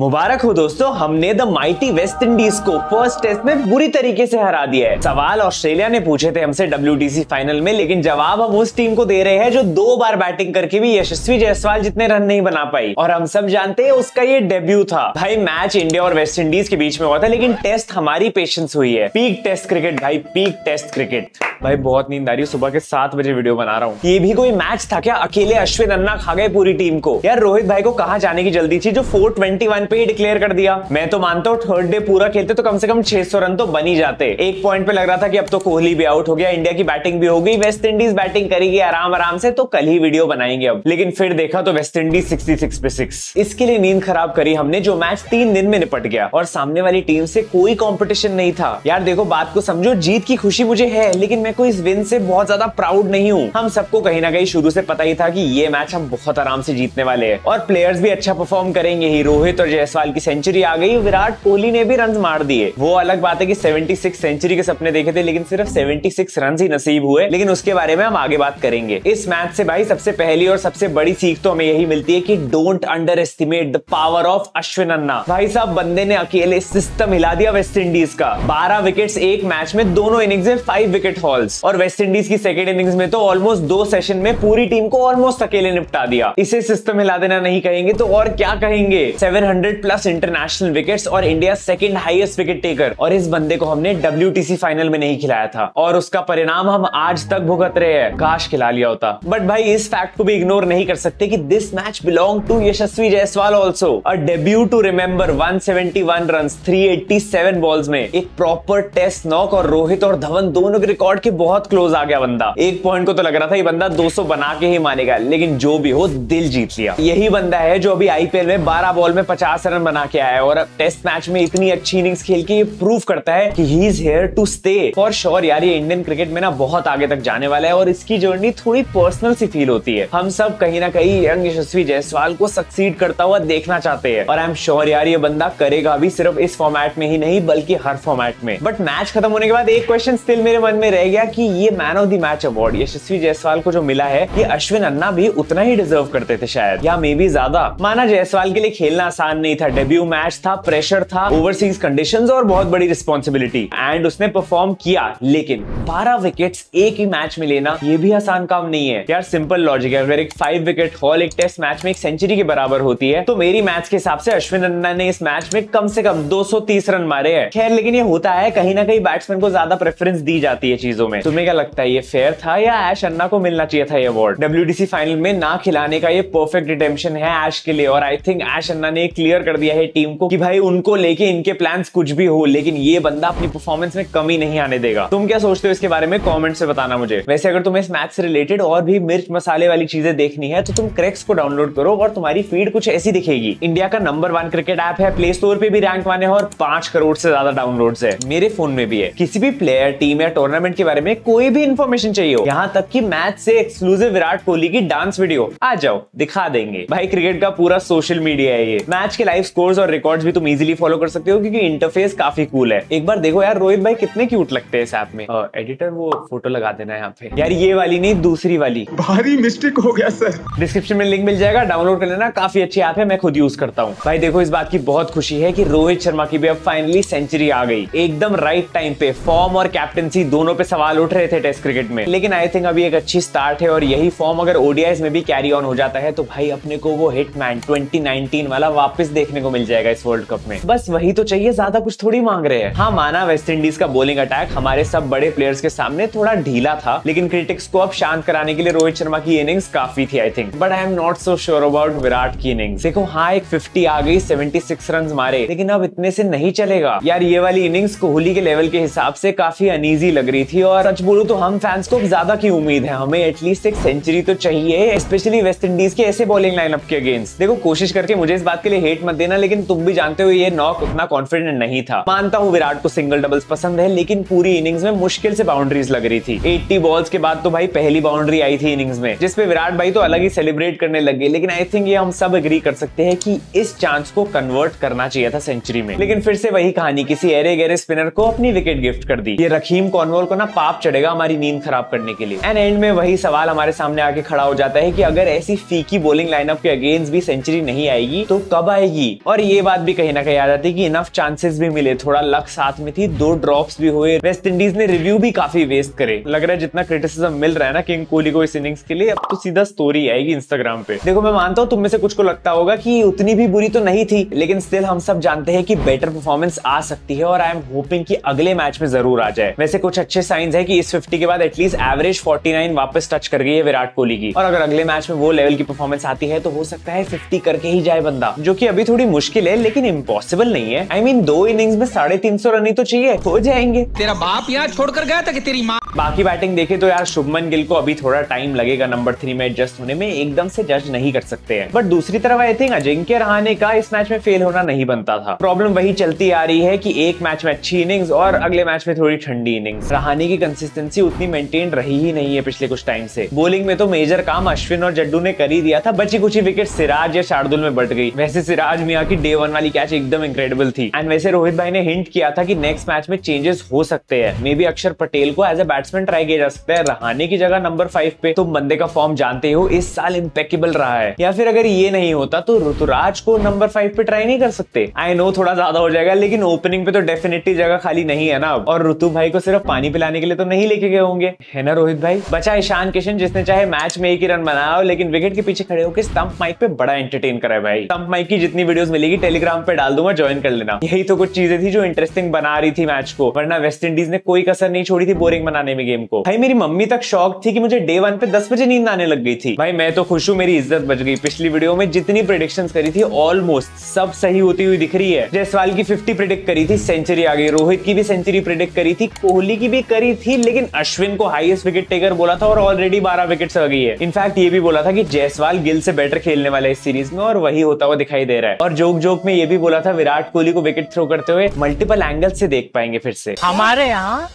मुबारक हो दोस्तों, हमने द माइटी वेस्ट इंडीज को फर्स्ट टेस्ट में बुरी तरीके से हरा दिया है। सवाल ऑस्ट्रेलिया ने पूछे थे हमसे WTC फाइनल में, लेकिन जवाब हम उस टीम को दे रहे हैं जो 2 बार बैटिंग करके भी यशस्वी जायसवाल जितने रन नहीं बना पाई। और हम सब जानते हैं उसका ये डेब्यू था। भाई मैच इंडिया और वेस्ट इंडीज के बीच में हुआ था, लेकिन टेस्ट हमारी पेशेंस हुई है। पीक टेस्ट क्रिकेट भाई, पीक टेस्ट क्रिकेट। भाई बहुत नींद आ रही है, सुबह के 7 बजे वीडियो बना रहा हूँ। ये भी कोई मैच था क्या? अकेले अश्विन अन्ना खा गए पूरी टीम को। यार रोहित भाई को कहाँ जाने की जल्दी थी जो 421 पे ही डिक्लेयर कर दिया। मैं तो मानता हूँ थर्ड डे पूरा खेलते तो कम से कम 600 रन तो बन ही जाते। एक पॉइंट पे लग रहा था कि अब तो कोहली भी आउट हो गया, इंडिया की बैटिंग भी हो गई, वेस्ट इंडीज बैटिंग करेगी आराम आराम से, तो कल ही वीडियो बनाएंगे अब। लेकिन फिर देखा तो वेस्ट इंडीज 66 पे 6। इसके लिए नींद खराब करी हमने, जो मैच 3 दिन में निपट गया और सामने वाली टीम से कोई कॉम्पिटिशन नहीं था। यार देखो बात को समझो, जीत की खुशी मुझे है, लेकिन मैं कोई इस विन से बहुत ज्यादा प्राउड नहीं हूँ। हम सबको कहीं ना कहीं शुरू से पता ही था कि ये मैच हम बहुत आराम से जीतने वाले हैं और प्लेयर्स भी अच्छा परफॉर्म करेंगे ही। रोहित और जायसवाल की सेंचुरी आ गई, विराट कोहली ने भी रन मार दिए। वो अलग बात है कि 76 सेंचुरी के सपने देखे थे, लेकिन सिर्फ 76 रन ही नसीब हुए, लेकिन उसके बारे में हम आगे बात करेंगे। इस मैच से भाई सबसे पहली और सबसे बड़ी सीख तो हमें यही मिलती है कि don't underestimate the power of Ashwin Anna. भाई साहब बंदे ने अकेले सिस्टम हिला दिया वेस्ट इंडीज का। 12 विकेट्स एक मैच में, दोनों इनिंग्स में 5 विकेट हॉल्स। और वेस्ट इंडीज की सेकेंड इनिंग्स में तो ऑलमोस्ट 2 सेशन में पूरी टीम को ऑलमोस्ट अकेले निपटा दिया। इसे सिस्टम हिला देना नहीं कहेंगे तो और क्या कहेंगे। 700+ इंटरनेशनल विकेट्स और India second highest wicket taker. और इस बंदे को हमने WTC फाइनल में नहीं खिलाया था और उसका परिणाम हम आज तक भुगत रहे हैं। काश खिला लिया होता। बट भाई इस फैक्ट को भी इग्नोर नहीं कर सकते कि this match belong to Yashasvi Jaiswal also. A debut to remember, 171 runs 387 balls में, एक प्रॉपर टेस्ट नॉक। और रोहित और धवन दोनों के रिकॉर्ड के बहुत क्लोज आ गया बंदा। एक पॉइंट को तो लग रहा था ये बंदा 200 बना के ही मानेगा, लेकिन जो भी हो दिल जीत लिया। यही बंदा है जो अभी IPL में 12 बॉल में 50 रन बना के आया है और टेस्ट मैच में इतनी अच्छी इनिंग्स खेल के ये प्रूव करता है कि he is here to stay for sure. यार ये इंडियन क्रिकेट में ना बहुत आगे तक जाने वाला है और इसकी जर्नी थोड़ी पर्सनल सी फील होती है। हम सब कहीं ना कहीं यंग यशस्वी जायसवाल को सक्सीड करता हुआ देखना चाहते हैं और आई एम श्योर यार ये बंदा करेगा भी, सिर्फ इस फॉर्मेट में ही नहीं बल्कि हर फॉर्मेट में। बट मैच खत्म होने के बाद एक क्वेश्चन स्टिल मेरे मन में रह गया कि ये man of the match award Yashasvi Jaiswal को जो मिला है, ये अश्विन अन्ना भी उतना ही डिजर्व करते थे शायद, या मे बी ज्यादा। माना जायसवाल के लिए खेलना आसान नहीं था, डेब्यू मैच था, प्रेशर था, ओवरसीज कंडीशंस और बहुत बड़ी रिस्पॉन्सिबिलिटी, एंड उसने परफॉर्म किया। लेकिन 12 विकेट्स एक ही मैच में लेना ये भी आसान काम नहीं है यार। सिंपल लॉजिक है, अगर एक 5 विकेट हॉल एक टेस्ट मैच में एक सेंचुरी के बराबर होती है, तो मेरी मैच के हिसाब से अश्विन अन्ना ने इस मैच में कम से कम 230 रन मारे हैं। खैर लेकिन ये होता है, कहीं ना कहीं बैट्समैन को ज्यादा प्रेफरेंस दी जाती है चीजों में। तुम्हें क्या लगता है ये फेयर था या ऐश अन्ना को मिलना चाहिए था ये अवार्ड? WTC फाइनल में ना खिलाने का ये परफेक्ट रिडेम्पशन है ऐश के लिए, और आई थिंक ऐश अन्ना ने क्लियर कर दिया है टीम को कि भाई उनको लेके इनके प्लान्स कुछ भी हो, लेकिन ये बंदा अपनी परफॉर्मेंस में कमी नहीं आने देगा। तुम क्या सोचते हो इसके बारे में? कमेंट से बताना मुझे। वैसे अगर तुम्हें इस मैच से रिलेटेड और भी मिर्च मसाले वाली चीजें देखनी है तो तुम क्रैक्स को डाउनलोड करो और तुम्हारी फीड कुछ ऐसी दिखेगी। इंडिया का नंबर 1 क्रिकेट ऐप है, प्ले स्टोर पे भी रैंक 1 है और 5 करोड़ से ज्यादा डाउनलोड्स है। मेरे फोन में भी है। किसी भी प्लेयर, टीम या टूर्नामेंट के बारे में कोई भी इंफॉर्मेशन चाहिए हो, यहाँ तक कि मैच से एक्सक्लूसिव विराट कोहली की डांस वीडियो, आ जाओ दिखा देंगे। भाई क्रिकेट का पूरा सोशल मीडिया है ये। मैच के लाइव स्कोर्स और रिकॉर्ड्स भी तुम इजीली फॉलो कर सकते हो क्योंकि इंटरफेस काफी कूल है। एक बार देखो यार रोहित भाई कितने क्यूट लगते हैं इस ऐप में। एडिटर वो फोटो लगा देना यहाँ पे यार, ये वाली नहीं दूसरी वाली। भारी मिस्टेक हो गया सर। डिस्क्रिप्शन में लिंक मिल जाएगा, डाउनलोड कर लेना। काफी अच्छी ऐप है, मैं खुद यूज करता हूँ। भाई देखो इस बात की बहुत खुशी है कि रोहित शर्मा की भी अब फाइनली सेंचुरी आ गई, एकदम राइट टाइम पे। फॉर्म और कैप्टनसी दोनों पे सवाल उठ रहे थे टेस्ट क्रिकेट में, लेकिन आई थिंक अभी एक अच्छी स्टार्ट है और यही फॉर्म अगर ODIs में भी कैरी ऑन हो जाता है तो भाई अपने को वो हिटमैन 2019 वाला वापस देखने को मिल जाएगा इस वर्ल्ड कप में। बस वही तो चाहिए, ज्यादा कुछ थोड़ी मांग रहे हैं। हाँ माना वेस्ट इंडीज का बॉलिंग अटैक हमारे सब बड़े प्लेयर्स के सामने थोड़ा ढीला था, लेकिन क्रिटिक्स को अब शांत कराने के लिए रोहित शर्मा की इनिंग्स काफी थी I think. But I am not so sure about Virat की इनिंग्स। देखो हाँ एक 50 आ गई, 76 रन मारे, लेकिन अब इतने से नहीं चलेगा यार। ये वाली इनिंग्स कोहली के लेवल के हिसाब से काफी अनईजी लग रही थी और सच बोलूं तो हम फैंस को ज्यादा की उम्मीद है। हमें एटलीस्ट एक सेंचुरी तो चाहिए, स्पेशली वेस्ट इंडीज के ऐसे बॉलिंग लाइनअप के अगेंस्ट। देखो कोशिश करके मुझे इस बात के लिए हेट मत देना, लेकिन तुम भी जानते हो ये नॉक उतना कॉन्फिडेंट नहीं था। मानता हूँ विराट को सिंगल डबल्स पसंद है, लेकिन पूरी इनिंग्स में मुश्किल से बाउंड्रीज लग रही थी। 80 बॉल्स के बाद तो भाई पहली बाउंड्री आई थी इनिंग्स में, जिसपे विराट भाई तो अलग ही सेलिब्रेट करने लगे। लेकिन आई थिंक ये हम सब एग्री कर सकते हैं कि इस चांस को कन्वर्ट करना चाहिए था सेंचुरी में। लेकिन फिर से वही कहानी, किसी एरे गहरे स्पिनर को अपनी विकेट गिफ्ट कर दी। ये रखीम कॉर्नवॉल को ना पाप चढ़ेगा हमारी नींद खराब करने के लिए। एंड एंड में वही सवाल हमारे सामने आके खड़ा हो जाता है कि अगर ऐसी फीकी बॉलिंग लाइनअप के अगेंस्ट भी सेंचुरी नहीं आएगी तो कब आएगी जाएगी। और ये बात भी कहीं ना कहीं आ जाती कि इनफ चांसेस भी मिले, थोड़ा लक साथ में थी, 2 ड्रॉप्स भी हुए, वेस्ट इंडीज ने रिव्यू भी काफी वेस्ट करे। लग रहा है जितना क्रिटिसिज्म मिल रहा है ना किंग कोहली को इस इनिंग्स के लिए, अब तो सीधा स्टोरी आएगी इंस्टाग्राम पे। देखो मैं मानता हूँ तुम में से कुछ को लगता होगा कि उतनी भी बुरी तो नहीं थी, लेकिन स्टिल हम सब जानते हैं कि बेटर परफॉर्मेंस आ सकती है और आई एम होपिंग कि अगले मैच में जरूर आ जाए। वैसे कुछ अच्छे साइंस है कि इस 50 के बाद एटलीस्ट एवरेज 49 वापस टच कर गई है विराट कोहली की, और अगर अगले मैच में वो लेवल की परफॉर्मेंस आती है तो हो सकता है 50 करके ही जाए बंदा, जो कि अभी थोड़ी मुश्किल है लेकिन इम्पॉसिबल नहीं है। आई मीन 2 इनिंग्स में 350 रन ही तो चाहिए, हो जाएंगे। तेरा बाप यहाँ छोड़कर गया था कि तेरी माँ। बाकी बैटिंग देखे तो यार शुभमन गिल को अभी थोड़ा टाइम लगेगा नंबर 3 में एडजस्ट होने में, एकदम से जज नहीं कर सकते हैं। बट दूसरी तरफ आई थिंक अजिंक्य रहाणे का इस मैच में फेल होना नहीं बनता था। प्रॉब्लम वही चलती आ रही है कि एक मैच में अच्छी इनिंग्स और अगले मैच में थोड़ी ठंडी इनिंग्स। रहाणे की कंसिस्टेंसी उतनी मेंटेन रही ही नहीं है पिछले कुछ टाइम से। बॉलिंग में तो मेजर काम अश्विन और जड्डू ने कर ही दिया था, बची कुछ विकेट सिराज या शार्दुल में बट गई। वैसे सिराज मियां की डे 1 वाली कैच एकदम इंक्रेडिबल थी। एंड वैसे रोहित भाई ने हिंट किया था कि नेक्स्ट मैच में चेंजेस हो सकते हैं, मे बी अक्षर पटेल को एज ए बैट्समैन ट्राई किया जा सकता है रहाणे की जगह नंबर 5 पे। तुम बंदे का फॉर्म जानते हो, इस साल इम्पेक्केबल रहा है। या फिर अगर ये नहीं होता तो ऋतुराज को नंबर 5 पे ट्राई नहीं कर सकते? आई नो थोड़ा ज्यादा हो जाएगा, लेकिन ओपनिंग पे तो डेफिनेटली जगह खाली नहीं है ना। और ऋतु भाई को सिर्फ पानी पिलाने के लिए तो नहीं लेके गए होंगे, है ना रोहित भाई? बचा ईशान किशन जिसने चाहे मैच में 1 ही रन बनाया हो, लेकिन विकेट के पीछे खड़े होकर स्टंप माइक पे बड़ा एंटरटेन करा है भाई। स्टंप माइक की जितनी वीडियोस मिलेगी टेलीग्राम पे डाल दूंगा, ज्वाइन कर लेना। यही तो कुछ चीजें थी जो इंटरेस्टिंग बना रही थी मैच को, वरना वेस्ट इंडीज ने कोई कसर नहीं छोड़ी थी बोरिंग बनाने में गेम को। भाई मेरी मम्मी तक शॉक थी कि मुझे डे 1 पे 10 बजे नींद आने लग गई थी। भाई मैं तो खुश हूँ, मेरी इज्जत बच गई। पिछली वीडियो में जितनी प्रेडिक्शंस करी थी ऑलमोस्ट सब सही होती हुई दिख रही है। जायसवाल की 50 प्रेडिक्ट करी थी, सेंचुरी आ गई। रोहित की भी सेंचुरी प्रेडिक्ट करी थी, कोहली की भी करी थी, लेकिन अश्विन को हाईएस्ट विकेट टेकर बोला था और ऑलरेडी 12 विकेट्स आ गई है। इनफैक्ट ये भी बोला था कि जायसवाल गिल से बेटर खेलने वाला है इस सीरीज में, और वही होता हुआ दिखाई दे रहा है। और जोक जोक में ये भी बोला था विराट कोहली को विकेट थ्रो करते हुए मल्टीपल एंगल से देख पाएंगे फिर से। हमारे यहाँ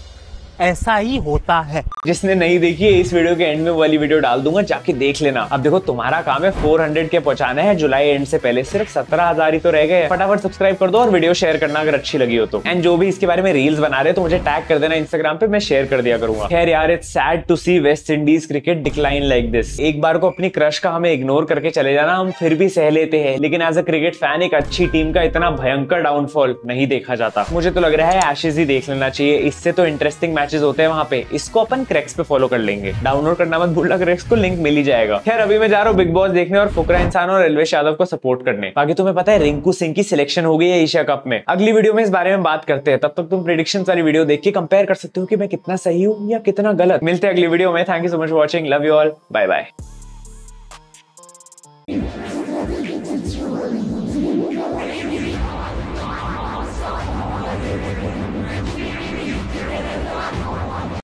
ऐसा ही होता है। जिसने नहीं देखी है इस वीडियो के एंड में वाली वीडियो डाल दूंगा, जाके देख लेना। अब देखो तुम्हारा काम है 400 के पहुंचाना है जुलाई एंड से पहले, सिर्फ 17,000 ही तो रह गए। फटाफट सब्सक्राइब कर दो और वीडियो शेयर करना अगर अच्छी लगी हो तो। एंड जो भी इसके बारे में रील्स बना रहे तो मुझे टैग कर देना इंस्टाग्राम पे, मैं शेयर कर दिया करूंगा। खैर यार, it's sad to see West Indies cricket decline like this. एक बार को अपनी क्रश का हमें इग्नोर करके चले जाना हम फिर भी सह लेते हैं, लेकिन एज अ क्रिकेट फैन एक अच्छी टीम का इतना भयंकर डाउनफॉल नहीं देखा जाता। मुझे तो लग रहा है एशेज ही देख लेना चाहिए, इससे तो इंटरेस्टिंग मैचेस होते हैं वहां पे। इसको अपन क्रैक्स पे फॉलो कर लेंगे। डाउनलोड करना मत भूलना क्रैक्स को, लिंक मिल ही जाएगा। खैर अभी मैं जा रहा हूँ बिग बॉस देखने और फुकरा इंसान और एल्वेश यादव को सपोर्ट करने। बाकी तुम्हें पता है रिंकू सिंह की सिलेक्शन हो गई है एशिया कप में। अगली वीडियो में इस बारे में बात करते हैं, तब तक तुम प्रेडिक्शन वाली वीडियो देख के कंपेयर कर सकते हो कि मैं कितना सही हूँ या कितना गलत। मिलते हैं अगली वीडियो में। Thank you so much for watching, love you all, bye bye.